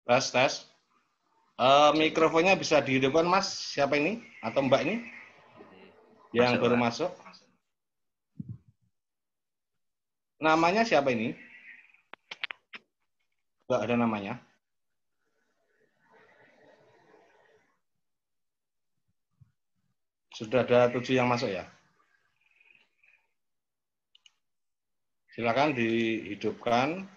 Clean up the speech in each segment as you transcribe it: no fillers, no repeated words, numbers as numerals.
Tes, tes. Mikrofonnya bisa dihidupkan, Mas. Siapa ini? Atau Mbak ini? Yang Masuk, baru Pak. masuk. Namanya siapa ini? Enggak ada namanya. Sudah ada 7 yang masuk ya? Silakan dihidupkan.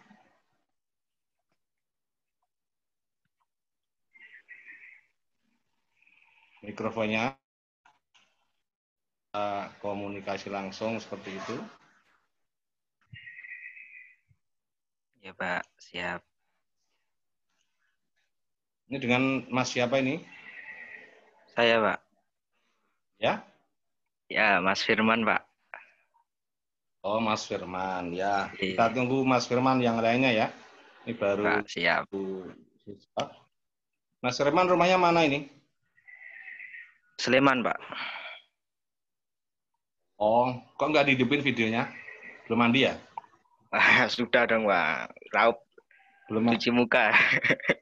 Mikrofonnya. Komunikasi langsung seperti itu. Ya, Pak. Siap. Ini dengan Mas siapa ini? Saya, Pak. Ya? Ya, Mas Firman, Pak. Oh, Mas Firman. Ya, kita Iya, tunggu Mas Firman yang lainnya ya. Ini baru Pak. Siap. siswa. Mas Firman rumahnya mana ini? Sleman, Pak. Oh, kok nggak dihidupin videonya? Belum mandi ya? Sudah dong, Pak. Raup Belum. cuci muka.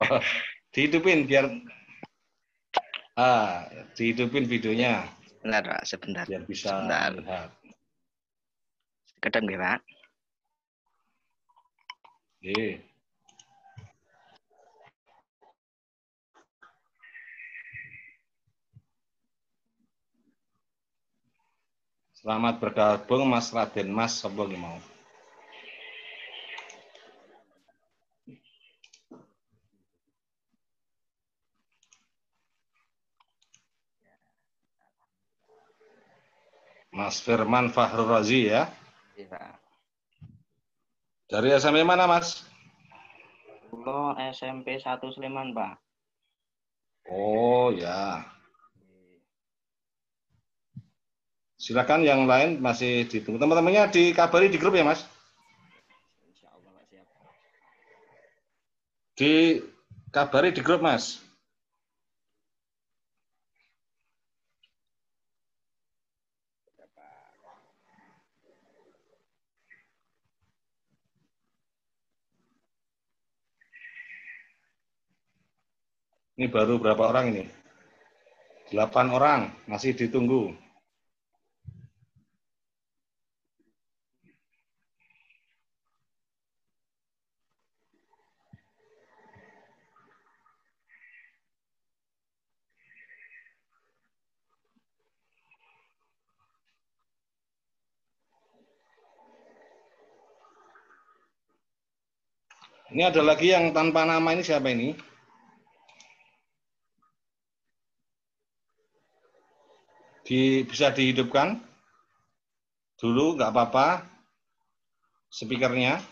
Oh, dihidupin biar dihidupin videonya Sebentar, Pak. Sebentar. biar bisa Sebentar. melihat. Kedap nggih, Pak? Oke. Selamat bergabung Mas Raden Mas sapa ki mau. Mas Firman Fahrul Razi ya. Iya, Pak. Dari SMP mana Mas? Kulo SMP 1 Sleman, Pak. Oh ya. Silakan yang lain masih ditunggu. Teman-temannya dikabari di grup ya Mas? Insya Allah, Pak, siap. Dikabari di grup Mas. Ini baru berapa orang ini? 8 orang masih ditunggu. Ini ada lagi yang tanpa nama ini siapa ini? Bisa dihidupkan dulu, nggak apa-apa. Speakernya.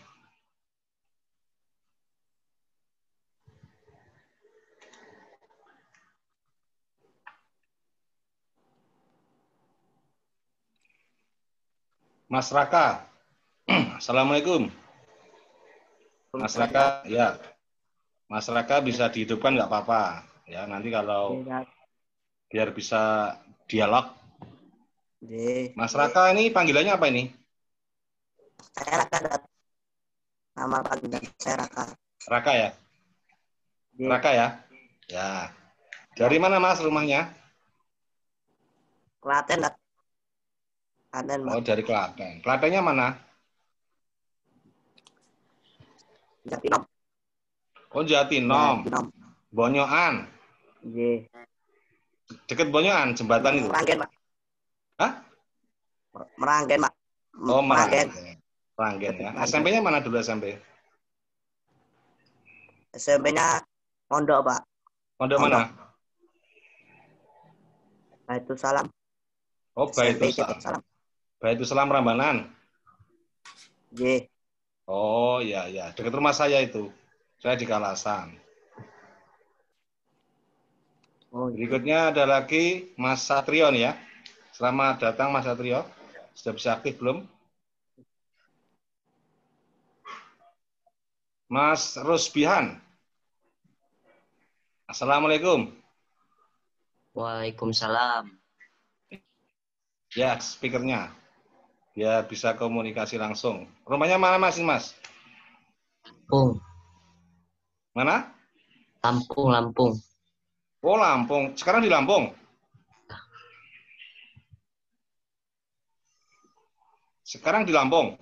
Mas Raka. Assalamualaikum. Mas Raka, ya. Mas Raka bisa dihidupkan nggak apa-apa. Ya, nanti kalau biar bisa dialog. Mas Raka ini panggilannya apa ini? Saya Raka, nama panggilan saya Raka. Raka ya? Raka ya? Ya. Dari mana Mas rumahnya? Klaten, Klaten, Oh, dari Klaten. Klatennya mana? Jatinom. Oh, Jatinom. Bonyoan. Iya. Deket Bonyoan, jembatan itu. Meranggen, Pak. Hah? Meranggen, Pak. Oh, Meranggen. Meranggen ya. SMP-nya mana dulu SMP? SMP-nya Pondok, Pak. Pondok mana? Baitusalam. Oh, Baitusalam. Baitusalam Rambanan. Iya. Oh, iya, ya. Dekat rumah saya itu. Saya di Kalasan. Oh, Berikutnya ada lagi Mas Satrio nih ya. Selamat datang Mas Satrio. Sudah bisa aktif belum? Mas Rusbihan. Assalamualaikum. Waalaikumsalam. Ya, speakernya. Biar bisa komunikasi langsung. Rumahnya mana Mas? Oh. Mana? Lampung, Lampung. Oh, Lampung. Sekarang di Lampung. Sekarang di Lampung.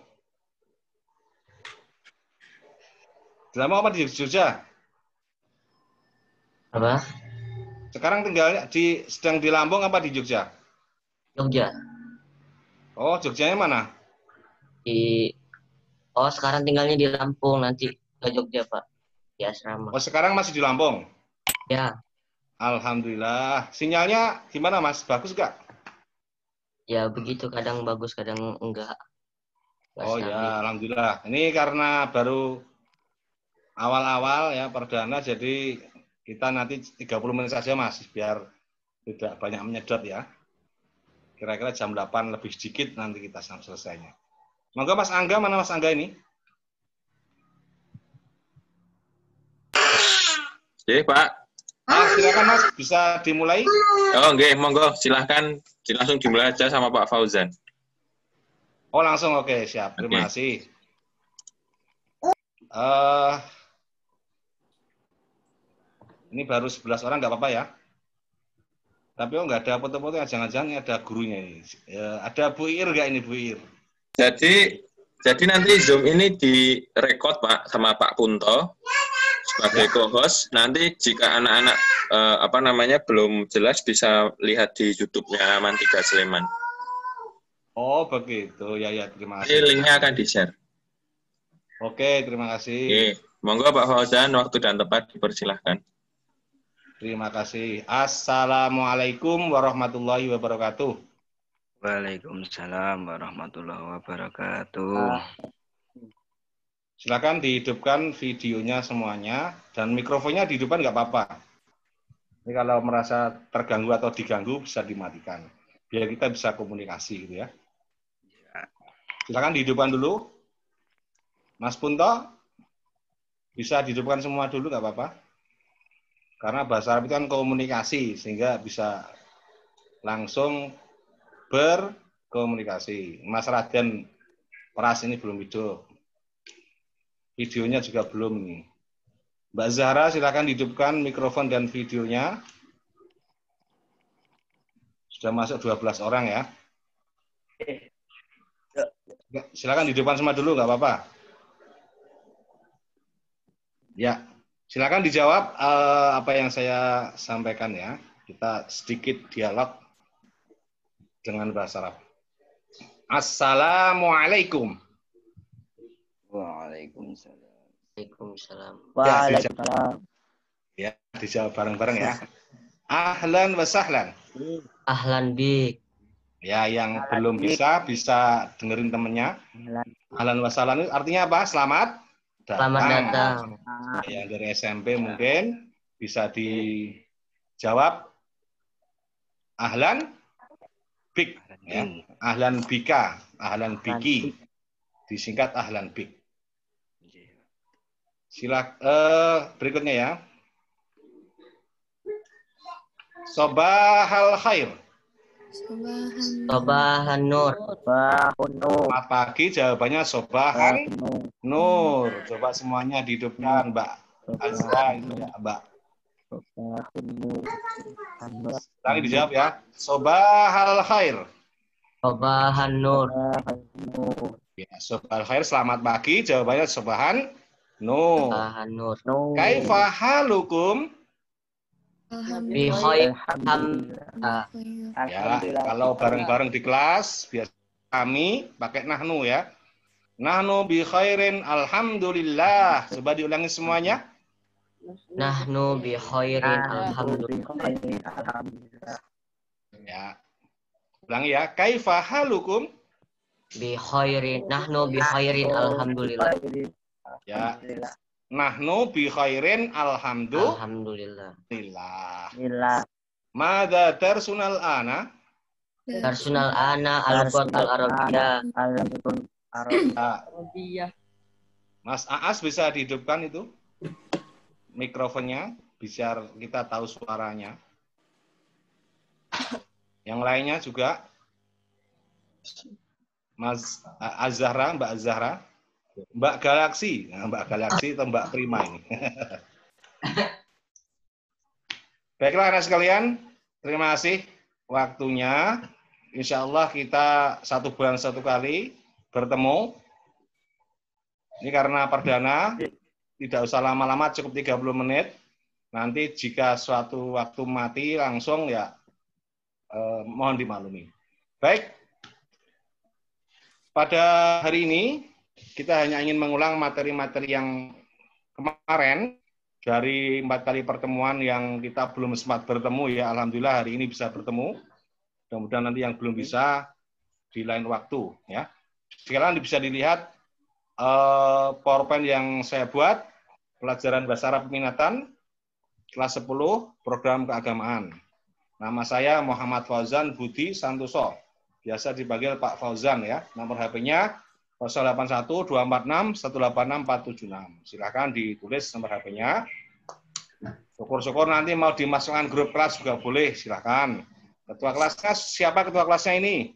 Di Lampung apa di Jogja? Apa? Sekarang tinggalnya sedang di Lampung apa di Jogja? Jogja. Oh, Jogjanya mana? Sekarang tinggalnya di Lampung, nanti ke Jogja, Pak. Di asrama. Oh, sekarang masih di Lampung. Ya, Alhamdulillah. Sinyalnya gimana, Mas? Bagus nggak? ya begitu. Kadang bagus, kadang enggak. Nggak Oh stabil. ya, alhamdulillah. Ini karena baru awal-awal ya perdana, jadi kita nanti 30 menit saja, Mas, biar tidak banyak menyedot ya. Kira-kira jam 8 lebih sedikit nanti kita selesainya. Monggo Mas Angga, mana Mas Angga ini? Oke, Pak. Silakan Mas, bisa dimulai. Oh, nggih, monggo silahkan langsung dimulai aja sama Pak Fauzan. Oh, langsung, oke, siap. Terima kasih. Ini baru 11 orang, nggak apa-apa ya. Tapi nggak ada foto-foto, jangan-jangan ada gurunya ini. Ada Bu Ir nggak ini, Bu Ir? Jadi nanti Zoom ini direkod, Pak, sama Pak Punto sebagai co-host. Nanti jika anak-anak belum jelas bisa lihat di YouTube-nya Mantiga Sleman. Oh, begitu. Ya, terima Jadi kasih. linknya akan di-share. Oke, terima kasih. Oke, monggo Pak Fauzan, waktu dan tempat dipersilahkan. Terima kasih. Assalamualaikum warahmatullahi wabarakatuh. Waalaikumsalam warahmatullahi wabarakatuh. Silakan dihidupkan videonya semuanya dan mikrofonnya dihidupkan nggak apa-apa. Jadi kalau merasa terganggu atau diganggu bisa dimatikan. Biar kita bisa komunikasi gitu ya. Silakan dihidupkan dulu. Mas Punto, bisa dihidupkan semua dulu nggak apa-apa. Karena bahasa Arab itu kan komunikasi, sehingga bisa langsung berkomunikasi. Mas Raden Pras ini belum hidup. Videonya juga belum nih. Mbak Zahra, silakan hidupkan mikrofon dan videonya. Sudah masuk 12 orang ya. Silakan hidupkan semua dulu, nggak apa-apa. Ya, silakan dijawab apa yang saya sampaikan ya. Kita sedikit dialog dengan bahasa Arab. Assalamualaikum. Waalaikumsalam. Waalaikumsalam. Waalaikumsalam. Ya, dijawab bareng-bareng ya. Ahlan wa sahlan. Ahlan bik. Ya, yang belum bisa dengerin temennya. Ahlan wa sahlan itu artinya apa? Selamat Datang. Yang dari SMP mungkin bisa dijawab ahlan bik. Ya. Ahlan bika, ahlan biki. Disingkat ahlan bik. Berikutnya ya. Sobahal khair. Sobahan nur. Selamat pagi, jawabannya sobahan nur. Coba semuanya dihidupkan, Mbak Azra, itu ya, Mbak. Lagi dijawab ya. Sobahal khair. Sobahan nur. Ya, sobahal khair, selamat pagi, jawabannya sobahan nur. Sobahan nur. Kaifa halukum? Bi khair. Ya, kalau bareng-bareng di kelas, biasa kami pakai nahnu ya. Nahnu bi khairin alhamdulillah. Coba diulangi semuanya. Nahnu bi khairin alhamdulillah. Ya. Ulangi ya. Kaifa halukum? Bi khairin. Nahnu bi khairin alhamdulillah. Ya. Nahnu bi khairin alhamdulillah. Alhamdulillah. Mada darsunal ana? Personal ana al-Qur'an al-Arabiyah. Mas Aas bisa dihidupkan itu mikrofonnya, biar kita tahu suaranya. Yang lainnya juga Mas Azhara, Mbak Azhara, Mbak Galaksi, nah, Mbak Galaksi atau Mbak Prima ini. Baiklah anak sekalian, terima kasih waktunya. Insya Allah kita 1 bulan 1 kali bertemu. Ini karena perdana, tidak usah lama-lama, cukup 30 menit. Nanti jika suatu waktu mati langsung ya mohon dimaklumi. Baik, pada hari ini kita hanya ingin mengulang materi-materi yang kemarin dari 4 kali pertemuan yang kita belum sempat bertemu ya. Alhamdulillah hari ini bisa bertemu. Mudah-mudahan nanti yang belum bisa di lain waktu ya. Sekarang bisa dilihat PowerPoint yang saya buat, pelajaran bahasa Arab peminatan kelas 10 program keagamaan. Nama saya Muhammad Fauzan Budi Santoso. Biasa dipanggil Pak Fauzan ya. Nomor HP-nya 081 246 186 476. Silakan ditulis nomor HP-nya. Syukur-syukur nanti mau dimasukkan grup kelas juga boleh, silakan. Ketua kelasnya, siapa ketua kelasnya ini?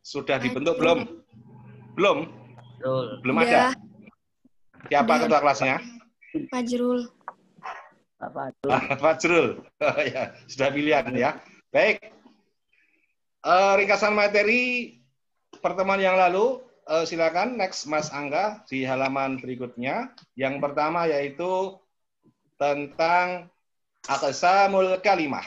Sudah dibentuk belum? Belum? Belum ada? Siapa ketua kelasnya? Fajrul. Pak Fajrul. Ya, sudah pilihan ya. Baik. Ringkasan materi pertemuan yang lalu, silakan next Mas Angga di halaman berikutnya. Yang pertama yaitu tentang aqsamul kalimah.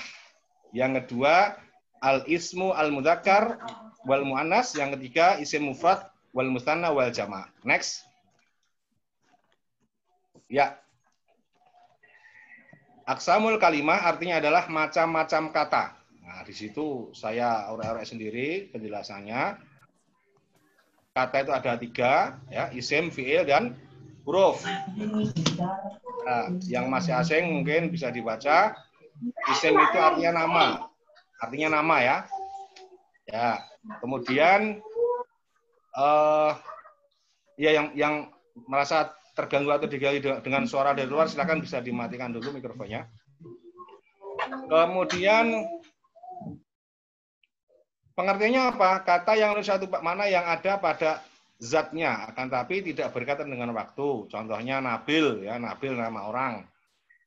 Yang kedua, al-ismu al-mudzakkar wal muannas. Yang ketiga, isim mufrad wal musanna wal jama'. Next. Ya. Aqsamul kalimah artinya adalah macam-macam kata. Nah, di situ saya orek-orek sendiri penjelasannya. Kata itu ada 3, ya, isim, fi'il, dan huruf. Nah, yang masih asing mungkin bisa dibaca. Isim itu artinya nama ya. Ya, kemudian ya yang merasa terganggu atau digali dengan suara dari luar silakan bisa dimatikan dulu mikrofonnya. Kemudian pengertiannya apa? Kata yang satu mana yang ada pada zatnya, akan tapi tidak berkaitan dengan waktu. Contohnya Nabil, ya, Nabil nama orang.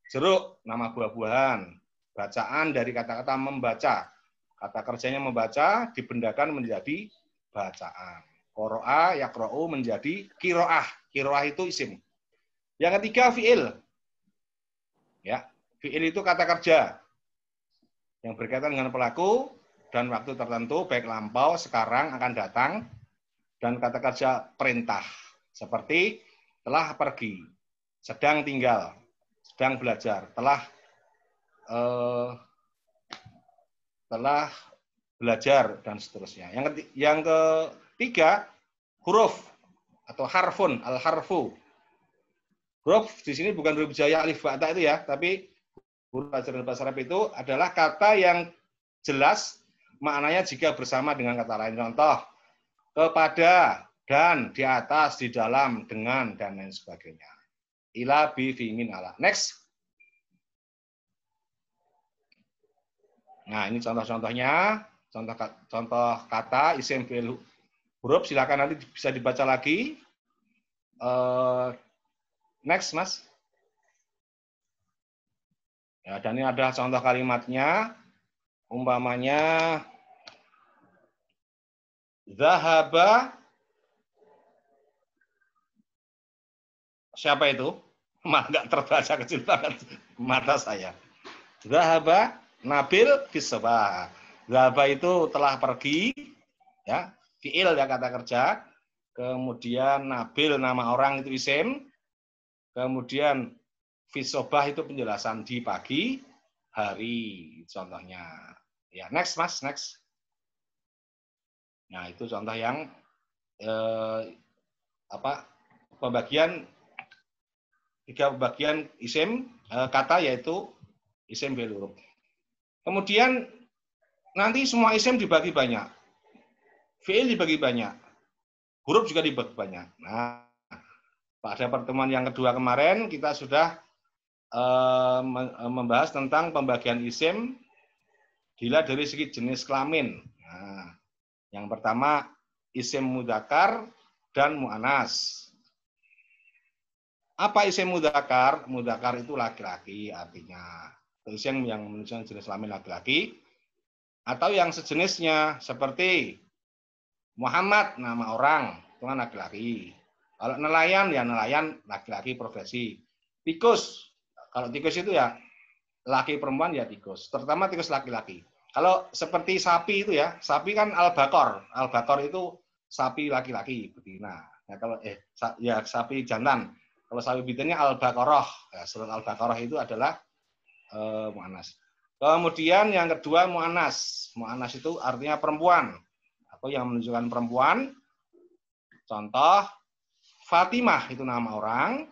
Jeruk, nama buah-buahan. Bacaan dari kata-kata membaca. Kata kerjanya membaca, dibendakan menjadi bacaan. Qoro'a, yakro'u menjadi kiro'ah. Kiro'ah itu isim. Yang ketiga, fi'il. Ya, fi'il itu kata kerja. Yang berkaitan dengan pelaku dan waktu tertentu, baik lampau, sekarang, akan datang. Dan kata kerja perintah. Seperti telah pergi, sedang tinggal, sedang belajar, telah belajar, dan seterusnya. Yang ketiga, huruf atau harfun, al-harfu. Huruf di sini bukan huruf jaya alif ba ta itu ya, tapi huruf pelajaran bahasa Arab itu adalah kata yang jelas maknanya jika bersama dengan kata lain. Contoh, kepada, dan, di atas, di dalam, dengan, dan lain sebagainya. Ila, bi, fi, min, ala. Next. Nah, ini contoh-contohnya, contoh kata, isim, fi'il, huruf, silakan nanti bisa dibaca lagi. Next, Mas. Ya, dan ini ada contoh kalimatnya, umpamanya, zahaba, siapa itu? Nggak terbaca, kecil banget mata saya. Zahaba, Nabil fisabah. Zahaba itu telah pergi, ya, fi'il ya kata kerja. Kemudian Nabil nama orang itu isim. Kemudian fisobah itu penjelasan di pagi hari, contohnya. Ya, next Mas, next. Nah, itu contoh yang pembagian 3 pembagian isim kata yaitu isim fi'il huruf. Kemudian nanti semua isim dibagi banyak. Fi'il dibagi banyak. Huruf juga dibagi banyak. Nah, pada pertemuan yang kedua kemarin kita sudah membahas tentang pembagian isim dilihat dari segi jenis kelamin. Nah, yang pertama isim mudzakkar dan muannas. Apa isim mudzakkar? Mudzakkar itu laki-laki artinya. isim yang menunjukkan jenis kelamin laki-laki, atau yang sejenisnya seperti Muhammad nama orang itu kan laki-laki. Kalau nelayan ya nelayan laki-laki profesi. Tikus, kalau tikus itu ya laki perempuan ya tikus, terutama tikus laki-laki. Kalau seperti sapi itu ya, sapi kan albakor. Albakor itu sapi laki-laki betina. Nah, kalau ya sapi jantan. Kalau sapi betinanya albakoroh. Ya, surat albakoroh itu adalah mu'annas. Kemudian yang kedua mu'annas. Mu'annas itu artinya perempuan atau yang menunjukkan perempuan. Contoh Fatimah itu nama orang.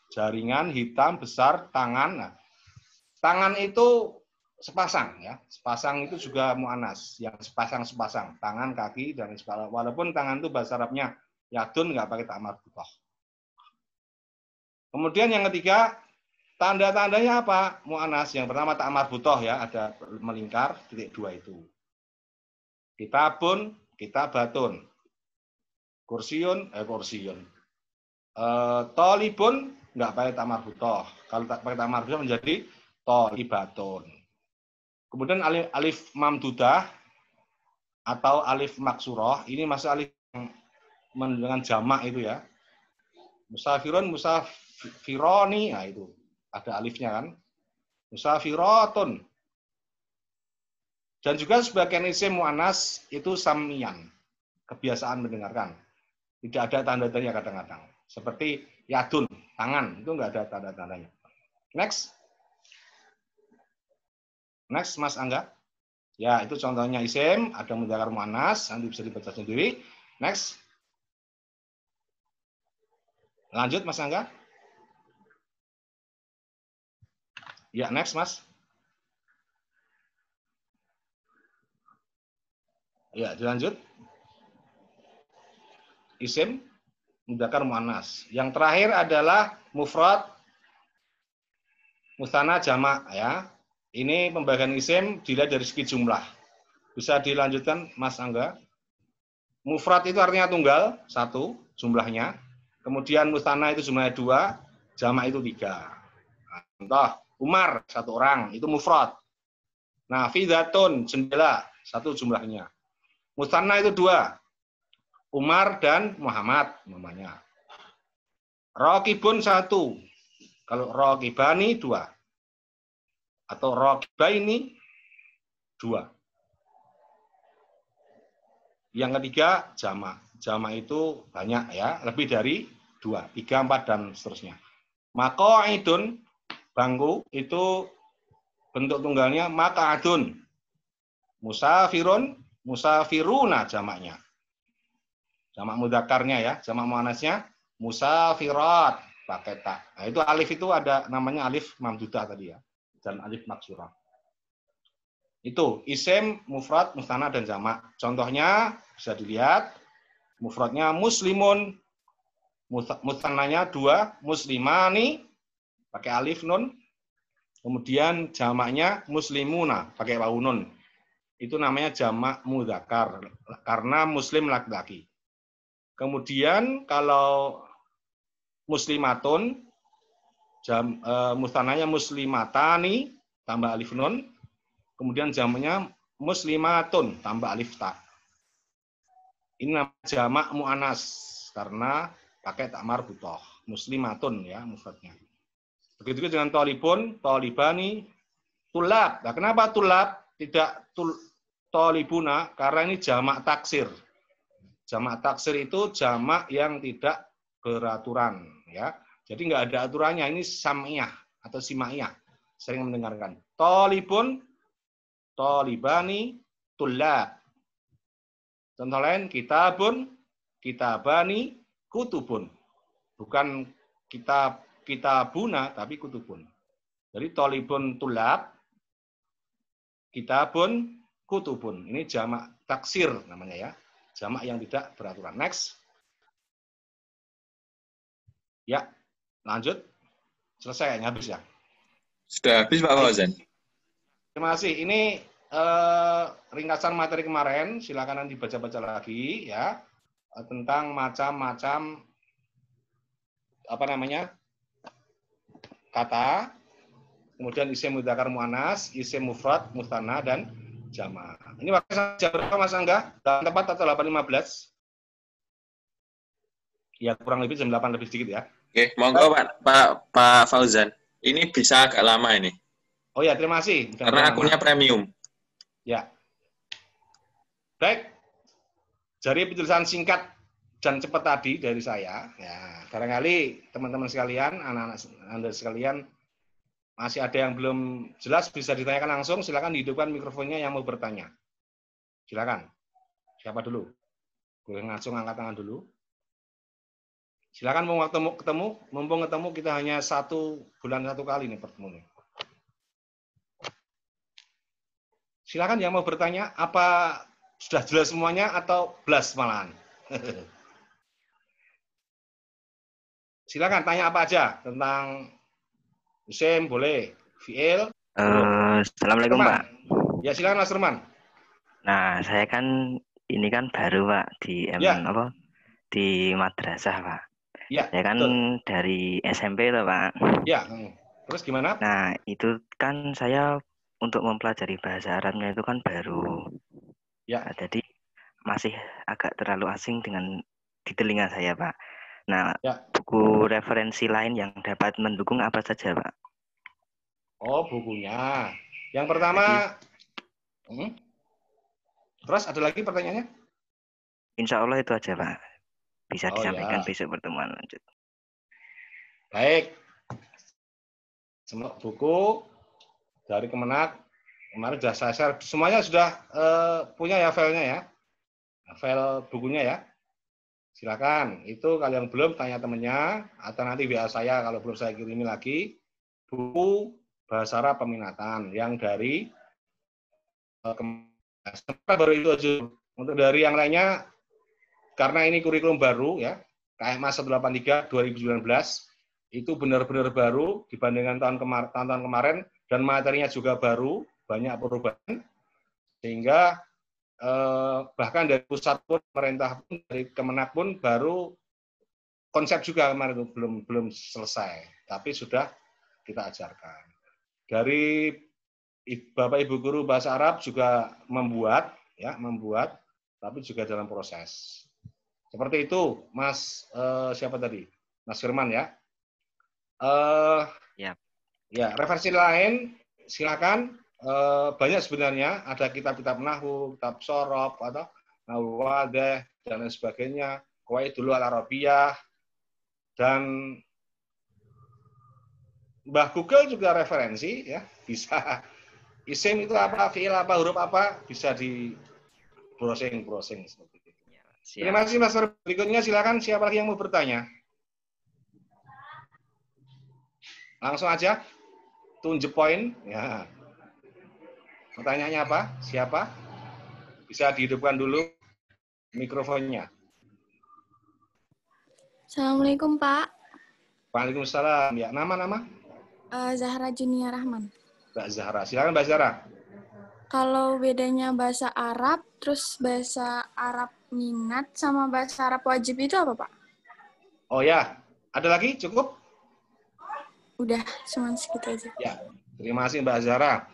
Jaringan hitam besar tangan. Nah, tangan itu sepasang ya. Sepasang itu juga mu'annas, yang sepasang-sepasang, tangan, kaki dan sebagainya. Walaupun tangan itu bahasa Arabnya yadun nggak pakai tak marbutoh. Kemudian yang ketiga, tanda-tandanya apa? Mu'annas. Yang pertama tak marbutoh ya, ada melingkar titik 2 itu. Kitabun, kitabatun. Kursiun, kursiun. Tolibun nggak pakai tak marbutoh. Kalau tak pakai tak marbutoh menjadi tolibatun. Kemudian alif mamdudah atau alif maksuroh, ini masih alif yang menunjukkan jamak itu ya. Musafirun, musafironi, nah itu ada alifnya kan. Musafirotun. Dan juga sebagian isim mu'annas itu samian, kebiasaan mendengarkan. Tidak ada tanda-tandanya kadang-kadang. Seperti yadun, tangan, itu enggak ada tanda-tandanya. Next. Next, Mas Angga. Ya, itu contohnya isim, ada mudzakkar mu'annas, nanti bisa dibaca sendiri. Next. Lanjut, Mas Angga. Ya, next, Mas. Ya, dilanjut. Isim, mudzakkar mu'annas. Yang terakhir adalah mufrad, musanna, jamak ya. Ini pembagian isim dilihat dari segi jumlah. Bisa dilanjutkan, Mas Angga. Mufrad itu artinya tunggal, 1 jumlahnya. Kemudian musanna itu jumlahnya 2, jamak itu 3. Nah, contoh, Umar 1 orang, itu mufrad. Nah, fidatun, jendela, 1 jumlahnya. Musanna itu 2. Umar dan Muhammad namanya. Raqibun 1. Kalau raqibani 2. Atau raqibaini 2. Yang ketiga jamak. Jamak itu banyak ya, lebih dari 2, 3, 4 dan seterusnya. Maqa'idun, bangku itu bentuk tunggalnya maq'adun. Musafirun, musafiruna jamaknya. Jamak mudzakarnya ya, jamak muannasnya musafirat pakai tak. Nah, itu alif itu ada namanya alif mamdudah tadi ya. Dan alif maksurah. Itu isim, mufrad, musanna dan jamak. Contohnya bisa dilihat mufradnya muslimun, musannanya 2, muslimani pakai alif nun. Kemudian jamaknya muslimuna pakai wawu nun. Itu namanya jamak mudzakkar karena muslim laki-laki. Kemudian kalau muslimatun musannanya muslimatani tambah alif nun, kemudian jamaknya muslimatun tambah alif ta. Ini namanya jamak mu'annas karena pakai tak marbutoh. Muslimatun ya mufradnya. Begitu juga dengan tolibun, tolibani, tulab. Nah, kenapa tulab tidak tolibuna? Karena ini jamak taksir. Jamak taksir itu jamak yang tidak beraturan ya. Jadi nggak ada aturannya, ini samiyah atau simaiyah. Sering mendengarkan. Tolibun, tolibani, tulab. Contoh lain, kitabun, kitabani, kutubun. Bukan kitabuna, tapi kutubun. Jadi tolibun, tulab, kitabun, kutubun. Ini jamak taksir namanya ya. Jamak yang tidak beraturan. Next. Ya. Lanjut. Selesai kayaknya habis ya. Sudah habis Pak Fauzan. Terima kasih. Ini ringkasan materi kemarin. Silakan nanti baca-baca lagi ya tentang macam-macam apa namanya kata. kemudian isim mudzakkar muannas, isim mufrad, mutsanna dan jama'. Ini waktunya jam berapa Mas Angga? 8 tepat atau 8.15? Ya kurang lebih jam 8 lebih sedikit ya. Oke, monggo Pak Fauzan. Ini bisa agak lama ini. Oh ya, terima kasih. Karena akunnya premium. Ya. Baik. Dari penjelasan singkat dan cepat tadi dari saya, ya barangkali teman-teman sekalian, anak-anak Anda sekalian masih ada yang belum jelas bisa ditanyakan langsung. Silakan dihidupkan mikrofonnya yang mau bertanya. Silakan. Siapa dulu? Boleh langsung angkat tangan dulu. Silakan mau ketemu, mumpung ketemu kita hanya 1 bulan 1 kali nih pertemuan. Silakan yang mau bertanya, apa sudah jelas semuanya atau blas malahan? Silakan tanya apa aja tentang isim, boleh, fi'il. Assalamualaikum Firman. Pak. Ya silakan Mas Firman. Nah, saya kan ini kan baru Pak di di madrasah Pak. Ya. Saya kan betul. dari SMP loh Pak. Ya. Terus gimana? Nah, itu kan saya untuk mempelajari bahasa Arabnya itu kan baru. Ya. Nah, jadi masih agak terlalu asing di telinga saya Pak. Nah, ya. buku referensi lain yang dapat mendukung apa saja Pak? Oh, bukunya. Yang pertama, terus ada lagi pertanyaannya? Insya Allah itu aja Pak. Bisa disampaikan ya. besok pertemuan lanjut. Baik. Semua buku dari Kemenak kemarin sudah saya share. Semuanya sudah punya ya filenya ya. File bukunya ya. Silakan. Itu kalau yang belum tanya temannya atau nanti WA saya kalau belum saya kirimi lagi buku bahasa Arab peminatan yang dari baru itu aja. Untuk dari yang lainnya karena ini kurikulum baru ya, KMA 183 2019 itu benar-benar baru dibandingkan tahun kemarin dan materinya juga baru, banyak perubahan sehingga bahkan dari pusat pun, pemerintah pun, dari Kemenak pun baru konsep juga kemarin itu belum selesai, tapi sudah kita ajarkan. Dari Bapak Ibu guru bahasa Arab juga membuat, tapi juga dalam proses. Seperti itu, Mas siapa tadi? Mas Firman ya. Ya, referensi lain silakan. Banyak sebenarnya, ada kitab-kitab nahwu, kitab sorof atau nahwu wadih dan lain sebagainya, Qawaidul Arabiyah dan Mbah Google juga referensi ya, bisa isim itu apa, fiil apa, huruf apa, bisa di browsing seperti itu. Siap. Terima kasih Mas. Berikutnya silakan siapa lagi yang mau bertanya? Langsung aja, tunjuk poin ya. Pertanyaannya apa? Siapa? Bisa dihidupkan dulu mikrofonnya. Assalamualaikum Pak. Waalaikumsalam. Ya, nama? Zahra Junia Rahman. Mbak Zahra. Silakan Mbak Zahra. Kalau bedanya bahasa Arab, terus bahasa Arab minat sama bahasa Arab wajib itu apa Pak? Oh ya, ada lagi? Cukup? Udah, cuma segitu aja. Ya, terima kasih Mbak Zahra.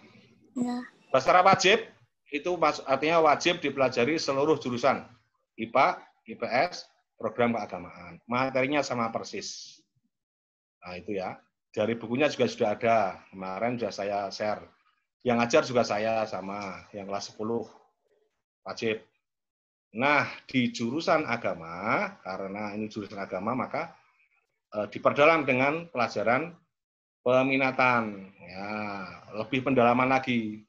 Ya. Bahasa Arab wajib itu artinya wajib dipelajari seluruh jurusan IPA, IPS, program keagamaan. Materinya sama persis. Nah itu ya. Dari bukunya juga sudah ada. Kemarin sudah saya share. Yang ngajar juga saya sama. Yang kelas 10 wajib. Nah di jurusan agama, karena ini jurusan agama, maka diperdalam dengan pelajaran peminatan. Ya, lebih pendalaman lagi.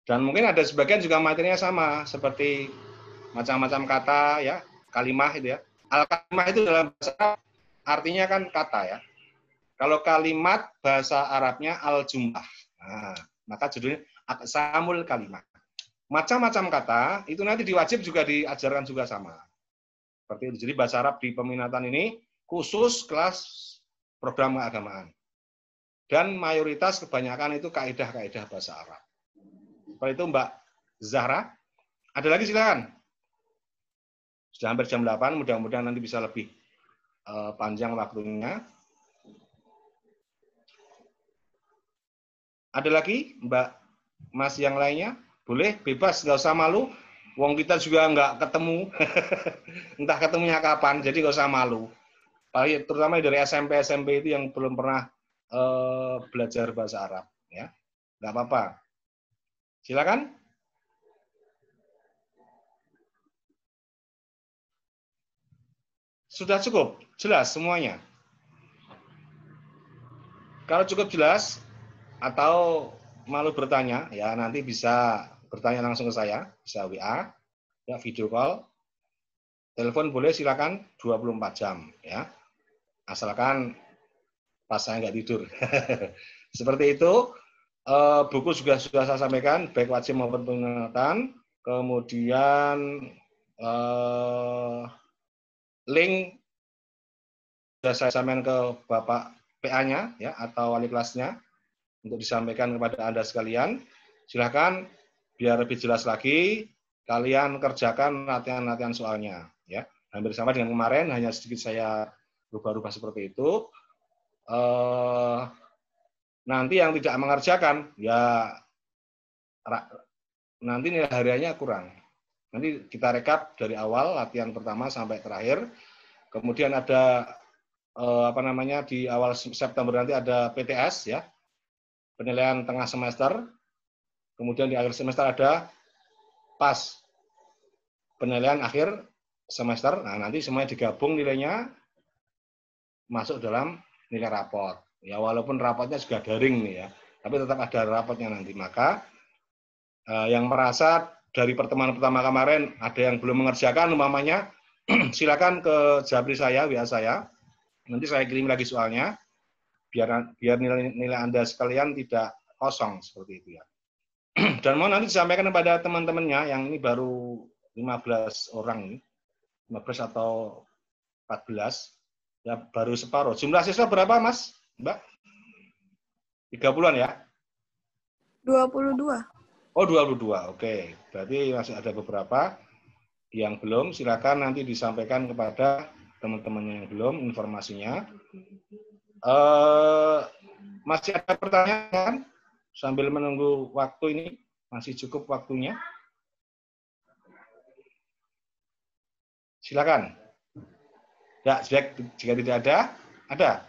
Dan mungkin ada sebagian juga materinya sama, seperti macam-macam kata, ya, kalimah itu ya. Al-kalimah itu dalam bahasa Arab artinya kan kata ya. Kalau kalimat bahasa Arabnya al-jumlah. Nah, maka judulnya aqsamul kalimah. Macam-macam kata itu nanti diwajib juga diajarkan juga sama. Seperti itu. Jadi bahasa Arab di peminatan ini khusus kelas program keagamaan. Dan mayoritas kebanyakan itu kaidah-kaidah bahasa Arab. Seperti itu Mbak Zahra. Ada lagi silakan. Sudah hampir jam 8, mudah-mudahan nanti bisa lebih panjang waktunya. Ada lagi, Mbak Mas yang lainnya? Boleh, bebas, nggak usah malu. Wong kita juga nggak ketemu. Entah ketemunya kapan, jadi nggak usah malu. Terutama dari SMP itu yang belum pernah belajar bahasa Arab. Ya, nggak apa-apa. Silakan. Sudah cukup? Jelas semuanya? Kalau cukup jelas, atau malu bertanya, ya nanti bisa bertanya langsung ke saya, bisa WA, ya video call, telepon boleh silakan 24 jam, ya. Asalkan pas saya nggak tidur. Seperti itu. Buku juga sudah saya sampaikan, baik wajib maupun peminatan. Kemudian link sudah saya sampaikan ke Bapak PA-nya, ya, atau wali kelasnya, untuk disampaikan kepada Anda sekalian. Silakan, biar lebih jelas lagi, kalian kerjakan latihan-latihan soalnya. Ya. Hampir sama dengan kemarin, hanya sedikit saya rubah-rubah seperti itu. Nanti yang tidak mengerjakan, ya nanti nilai hariannya kurang. Nanti kita rekap dari awal, latihan pertama sampai terakhir. Kemudian ada di awal September nanti ada PTS, ya, penilaian tengah semester. Kemudian di akhir semester ada pas penilaian akhir semester. Nah, nanti semuanya digabung nilainya masuk dalam nilai rapot. Ya, walaupun rapotnya juga daring nih, ya, tapi tetap ada rapotnya nanti. Maka yang merasa dari pertemuan pertama kemarin ada yang belum mengerjakan umpamanya, silakan ke Jabri saya, WA saya. Nanti saya kirim lagi soalnya, biar nilai Anda sekalian tidak kosong seperti itu, ya. Dan mau nanti disampaikan kepada teman-temannya yang ini baru 15 orang, 15 atau 14, ya, baru separuh. Jumlah siswa berapa, Mas? Mbak? 30-an ya? 22. Oh, 22. Oke. Berarti masih ada beberapa yang belum. Silakan nanti disampaikan kepada teman-teman yang belum informasinya. Masih ada pertanyaan? Sambil menunggu waktu ini, masih cukup waktunya. Silakan. Ya, jika tidak ada?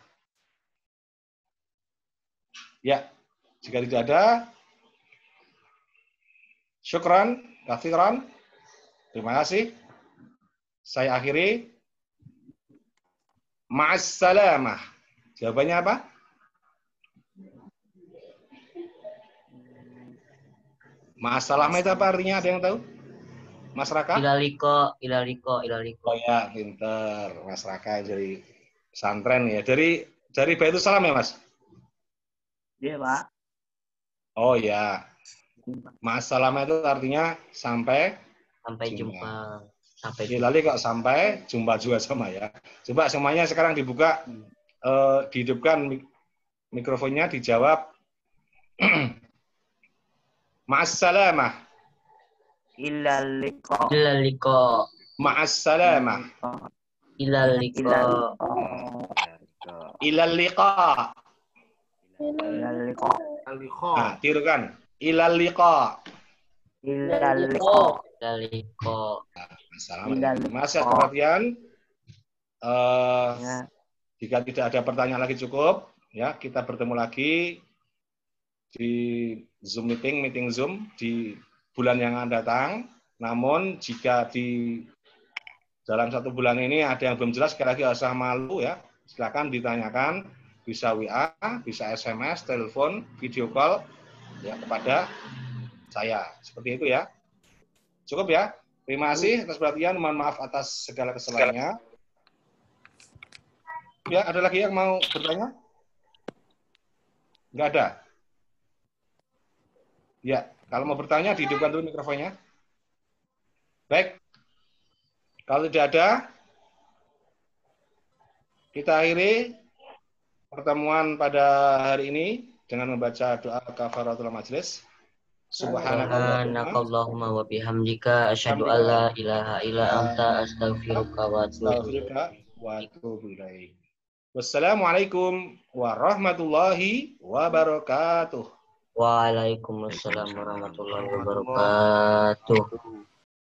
Ya, jika tidak ada, syukran, katsiran. Terima kasih. Saya akhiri. Ma'assalamah. Jawabannya apa? Ma'assalamah itu apa artinya? Ada yang tahu? Mas Raka? Ilaliko. Oh ya, pinter. Mas Raka dari pesantren ya. Dari Baitul Salam ya, Mas? Iya, Pak. Oh ya. Ma'assalamah itu artinya sampai jumpa. Lalu kok sampai jumpa juga sama, ya. Coba semuanya sekarang dibuka, dihidupkan mikrofonnya, dijawab. Ma'assalamah. Ilaliko. Ma'assalamah. Ilaliko. Ilal-liqa. Nah, tirukan. Ilal-liqa. Ilaliko. Assalamualaikum. Mas, perhatian. Jika tidak ada pertanyaan lagi cukup, ya, kita bertemu lagi di Zoom meeting Zoom di bulan yang akan datang. Namun jika di dalam 1 bulan ini ada yang belum jelas, sekali lagi nggak usah malu, ya. Silakan ditanyakan, bisa WA, bisa SMS, telepon, video call, ya, kepada saya. Seperti itu, ya. Cukup, ya. Terima kasih atas perhatian. Mohon maaf atas segala kesalahannya. Ya, ada lagi yang mau bertanya? Nggak ada? Ya, kalau mau bertanya, dihidupkan dulu mikrofonnya. Baik. Kalau tidak ada, kita akhiri pertemuan pada hari ini dengan membaca doa kafaratul majelis. Subhanakallahumma wa bihamdika asyhadu an la ilaha illa anta astaghfiruka wa atubu ilaik. Wassalamualaikum warahmatullahi wabarakatuh. Waalaikumsalam warahmatullahi wabarakatuh.